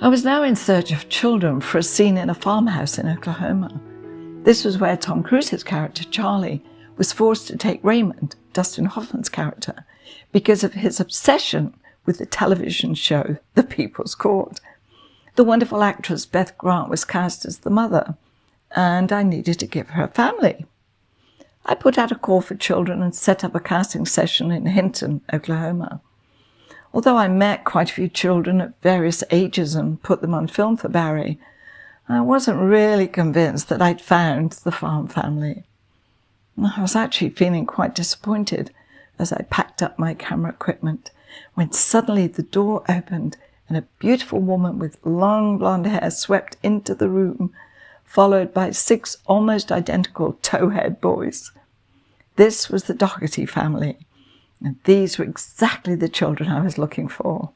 I was now in search of children for a scene in a farmhouse in Oklahoma. This was where Tom Cruise's character, Charlie, was forced to take Raymond, Dustin Hoffman's character, because of his obsession with the television show The People's Court. The wonderful actress Beth Grant was cast as the mother, and I needed to give her a family. I put out a call for children and set up a casting session in Hinton, Oklahoma. Although I met quite a few children at various ages and put them on film for Barry, I wasn't really convinced that I'd found the farm family. I was actually feeling quite disappointed as I packed up my camera equipment when suddenly the door opened and a beautiful woman with long blonde hair swept into the room, followed by 6 almost identical towhead boys. This was the Doherty family, and these were exactly the children I was looking for.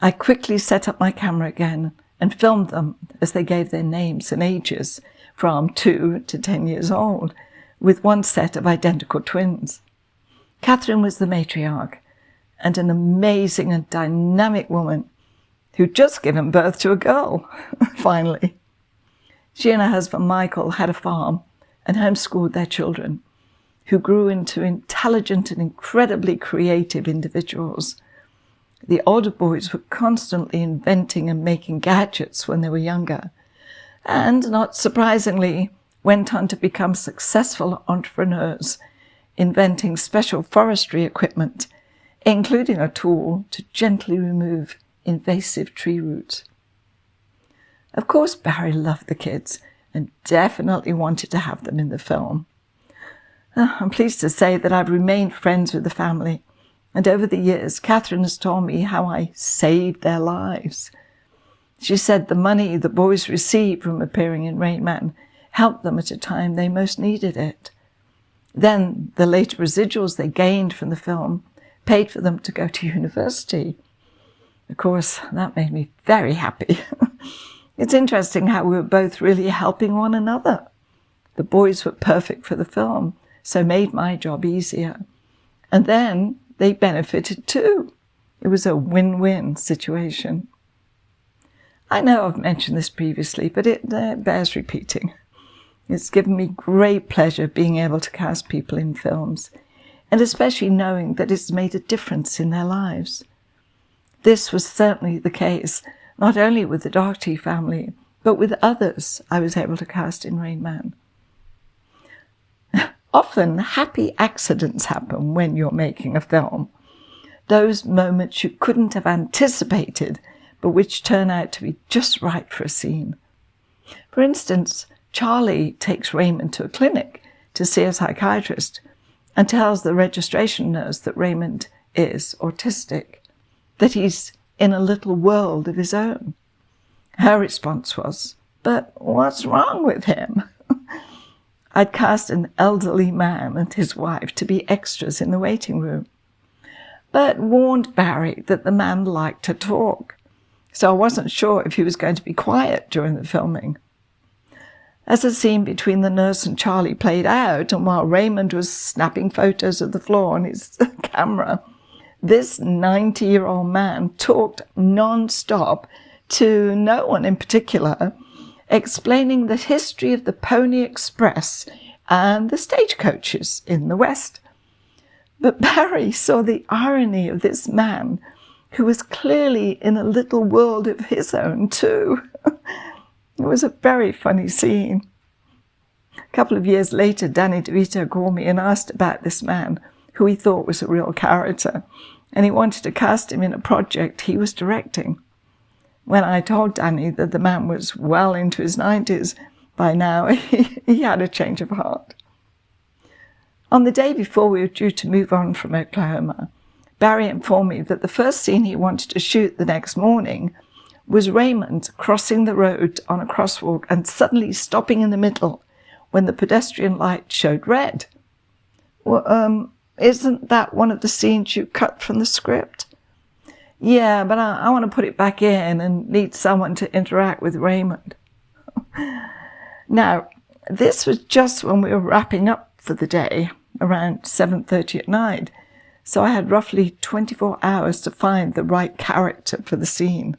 I quickly set up my camera again and filmed them as they gave their names and ages from 2 to 10 years old, with one set of identical twins. Catherine was the matriarch, and an amazing and dynamic woman who'd just given birth to a girl, finally. She and her husband Michael had a farm and homeschooled their children, who grew into intelligent and incredibly creative individuals. The older boys were constantly inventing and making gadgets when they were younger, and, not surprisingly, went on to become successful entrepreneurs, inventing special forestry equipment, including a tool to gently remove invasive tree roots. Of course, Barry loved the kids and definitely wanted to have them in the film. I'm pleased to say that I've remained friends with the family, and over the years, Catherine has told me how I saved their lives. She said the money the boys received from appearing in Rain Man helped them at a time they most needed it. Then the later residuals they gained from the film paid for them to go to university. Of course, that made me very happy. It's interesting how we were both really helping one another. The boys were perfect for the film, so made my job easier. And then they benefited too. It was a win-win situation. I know I've mentioned this previously, but it bears repeating. It's given me great pleasure being able to cast people in films, and especially knowing that it's made a difference in their lives. This was certainly the case, not only with the Doherty family, but with others I was able to cast in Rain Man. Often happy accidents happen when you're making a film. Those moments you couldn't have anticipated, but which turn out to be just right for a scene. For instance, Charlie takes Raymond to a clinic to see a psychiatrist and tells the registration nurse that Raymond is autistic, that he's in a little world of his own. Her response was, "But what's wrong with him?" I'd cast an elderly man and his wife to be extras in the waiting room, but warned Barry that the man liked to talk, so I wasn't sure if he was going to be quiet during the filming. As the scene between the nurse and Charlie played out, and while Raymond was snapping photos of the floor on his camera, this 90-year-old man talked non-stop to no one in particular, explaining the history of the Pony Express and the stagecoaches in the West. But Barry saw the irony of this man, who was clearly in a little world of his own too. It was a very funny scene. A couple of years later, Danny DeVito called me and asked about this man, who he thought was a real character, and he wanted to cast him in a project he was directing. When I told Danny that the man was well into his 90s by now, he had a change of heart. On the day before we were due to move on from Oklahoma, Barry informed me that the first scene he wanted to shoot the next morning was Raymond crossing the road on a crosswalk and suddenly stopping in the middle when the pedestrian light showed red. Well, isn't that one of the scenes you cut from the script? Yeah, but I want to put it back in and need someone to interact with Raymond. Now, this was just when we were wrapping up for the day, around 7:30 at night, so I had roughly 24 hours to find the right character for the scene.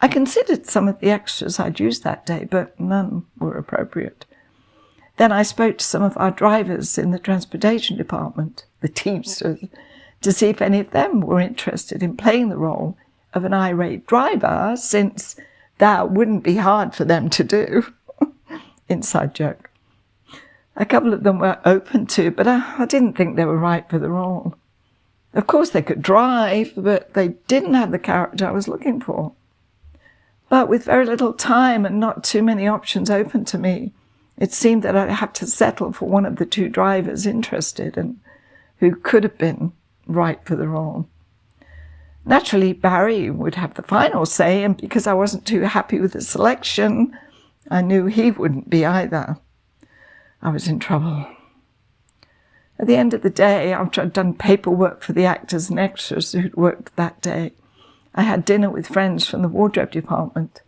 I considered some of the extras I'd used that day, but none were appropriate. Then I spoke to some of our drivers in the transportation department, the Teamsters, to see if any of them were interested in playing the role of an irate driver, since that wouldn't be hard for them to do. Inside joke. A couple of them were open to, but I didn't think they were right for the role. Of course they could drive, but they didn't have the character I was looking for. But with very little time and not too many options open to me, it seemed that I'd have to settle for one of the two drivers interested and who could have been right for the role. Naturally, Barry would have the final say, and because I wasn't too happy with the selection, I knew he wouldn't be either. I was in trouble. At the end of the day, after I'd done paperwork for the actors and extras who'd worked that day, I had dinner with friends from the wardrobe department.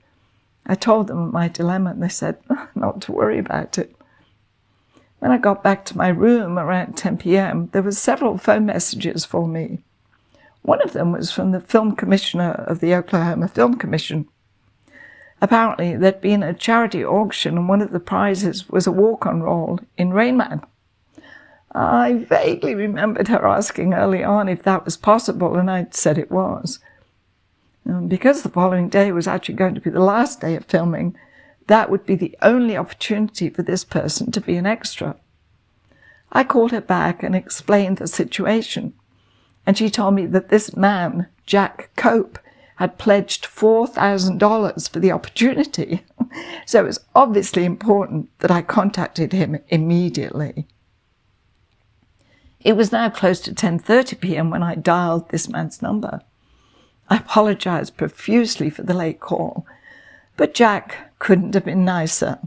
I told them my dilemma, and they said not to worry about it. When I got back to my room around 10 p.m, there were several phone messages for me. One of them was from the film commissioner of the Oklahoma Film Commission. Apparently, there'd been a charity auction, and one of the prizes was a walk-on role in Rain Man. I vaguely remembered her asking early on if that was possible, and I'd said it was. Because the following day was actually going to be the last day of filming, that would be the only opportunity for this person to be an extra. I called her back and explained the situation, and she told me that this man, Jack Cope, had pledged $4,000 for the opportunity, so it was obviously important that I contacted him immediately. It was now close to 10:30 p.m. when I dialed this man's number. I apologized profusely for the late call, but Jack couldn't have been nicer.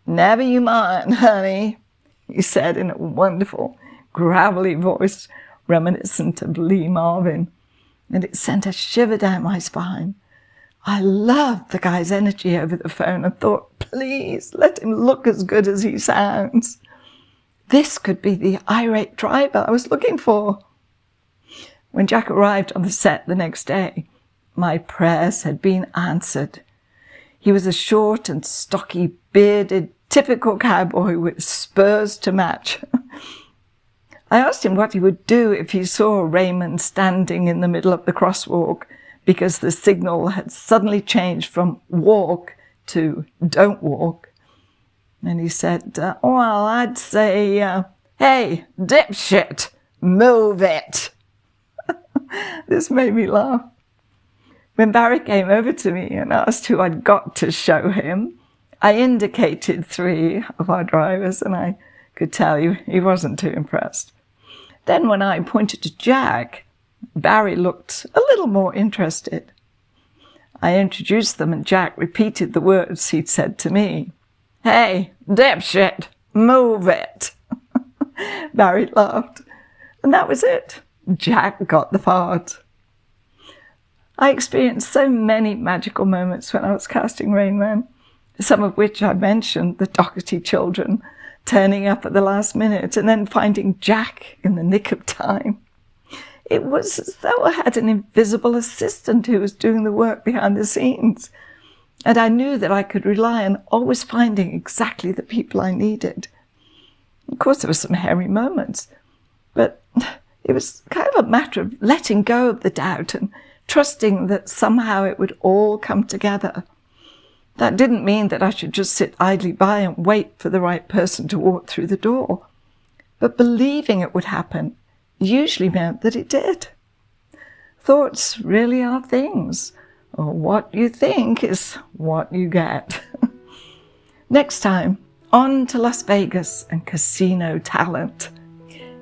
"Never you mind, honey," he said in a wonderful, gravelly voice reminiscent of Lee Marvin, and it sent a shiver down my spine. I loved the guy's energy over the phone and thought, please let him look as good as he sounds. This could be the irate driver I was looking for. When Jack arrived on the set the next day, my prayers had been answered. He was a short and stocky, bearded, typical cowboy with spurs to match. I asked him what he would do if he saw Raymond standing in the middle of the crosswalk because the signal had suddenly changed from walk to don't walk. And he said, well, I'd say, hey, dipshit, move it. This made me laugh. When Barry came over to me and asked who I'd got to show him, I indicated 3 of our drivers, and I could tell you he wasn't too impressed. Then when I pointed to Jack, Barry looked a little more interested. I introduced them, and Jack repeated the words he'd said to me. Hey, dipshit, move it. Barry laughed, and that was it. Jack got the part. I experienced so many magical moments when I was casting Rain Man, some of which I mentioned, the Doherty children turning up at the last minute and then finding Jack in the nick of time. It was as though I had an invisible assistant who was doing the work behind the scenes, and I knew that I could rely on always finding exactly the people I needed. Of course, there were some hairy moments, but it was kind of a matter of letting go of the doubt and trusting that somehow it would all come together. That didn't mean that I should just sit idly by and wait for the right person to walk through the door. But believing it would happen usually meant that it did. Thoughts really are things. Or what you think is what you get. Next time, on to Las Vegas and casino talent.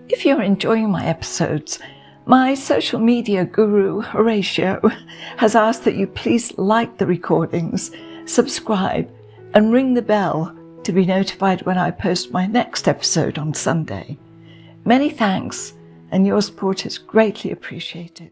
If you're enjoying my episodes, my social media guru, Horatio, has asked that you please like the recordings, subscribe, and ring the bell to be notified when I post my next episode on Sunday. Many thanks, and your support is greatly appreciated.